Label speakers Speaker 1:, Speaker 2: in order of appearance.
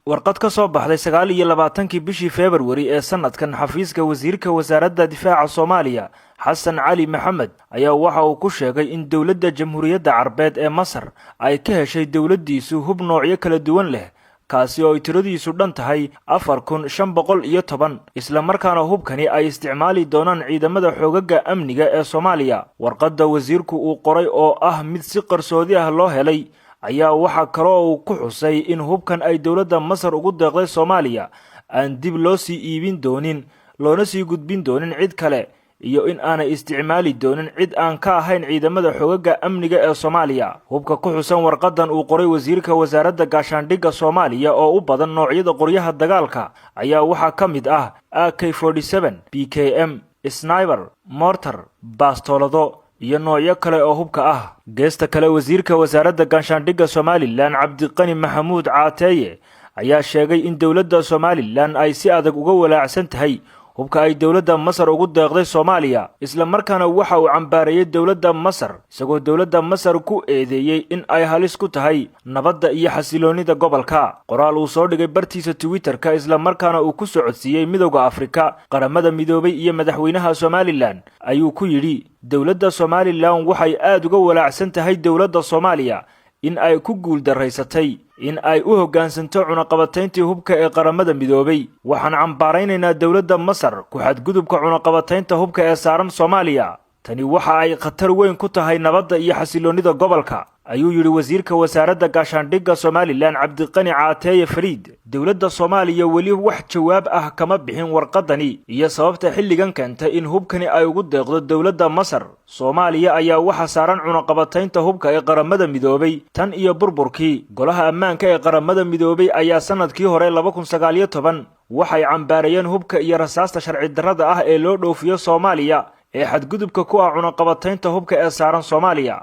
Speaker 1: warqad ka soo baxday 29 bishii February ee sanadkan xafiiska wasiirka wasaaradda difaaca Soomaaliya Xasan Cali Maxamed ayaa waxa uu ku sheegay in dawladda Jamhuuriyadda Carabeed ee Masar ay ka heshay dawladdiisu hub noocyo kala duwan leh kaasi oo tiradiisu dhan tahay 4510 isla markaana hubkani ay isticmaali doonaan ciidamada xoogagga amniga ee Soomaaliya. warqadda wasiirku uu qoray oo ah mid si qarsoodi ah loo helay ayaa waxa kale oo uu ku xusay in hubkan ay dawladda Masar ugu deeqday Soomaaliya aan dib loo sii iibin doonin loona sii gudbin doonin cid kale iyo in aanay isticmaali doonin cid aan ka ahayn ciidamada xoogagga amniga ee Soomaaliya. hubka ku xusan warqadan uu qoray wasiirka wasaaradda gaashaandhigga Soomaaliya oo u badan noocyada qoryaha dagaalka ayaa waxa ka mid ah AK47, PKM, sniper, mortar, bastoolado iyo noocyo kale oo hubka ah. geesta kale wasiirka wasaaradda gaashaandhigga Somaliland Cabdiqani Maxamuud Caateeye ayaa sheegay in dawladda Somaliland ay si adag uga walaacsan tahay hubka ay dawladda Masar ugu deeqday Soomaaliya isla markaana waxa uu cambaareeyay dawladda Masar isagoo dawladda Masar ku eedeeyay in ay halis ku tahay nabadda iyo xasiloonida gobolka. qoraal uu soo dhigay bartiisa Twitter-ka isla markaana uu ku socodsiiyay Midowga Afrika, Qaramada Midoobay iyo madaxweynaha Somaliland ayuu ku yidhi dawladda Somaliland waxay aad uga walaacsan tahay dawladda Soomaaliya in ay ku guul daraysatay in ay u hoggaansanto cunaqabatayntii hubka ee Qaramada Midoobay. waxaan cambaaraynaynaa dawladda Masar ku xadgudubka cunaqabataynta hubka ee saaran Soomaaliya. tani waxa ay khatar weyn ku tahay nabadda iyo xasiloonida gobolka ayuu yidhi wasiirka wasaaradda gaashaandhigga Somaliland Cabdiqani Caateeye Fariid. dawladda Soomaaliya weli wax jawaab ah kama bixin warqadani iyo sababta xilligan keentay in hubkani ay ugu deeqdo dawladda Masar. Soomaaliya ayaa waxa saaran cunaqabataynta hubka ee Qaramada Midoobay tan iyo burburkii golaha ammaanka ee Qaramada Midoobay ayaa sanadkii hore 2019 waxay cambaarayeen hubka iyo rasaasta sharci darrada ah ee loo dhoofiyo Soomaaliya ee xadgudubka ku ah cunaqabataynta hubka ee saaran Soomaaliya.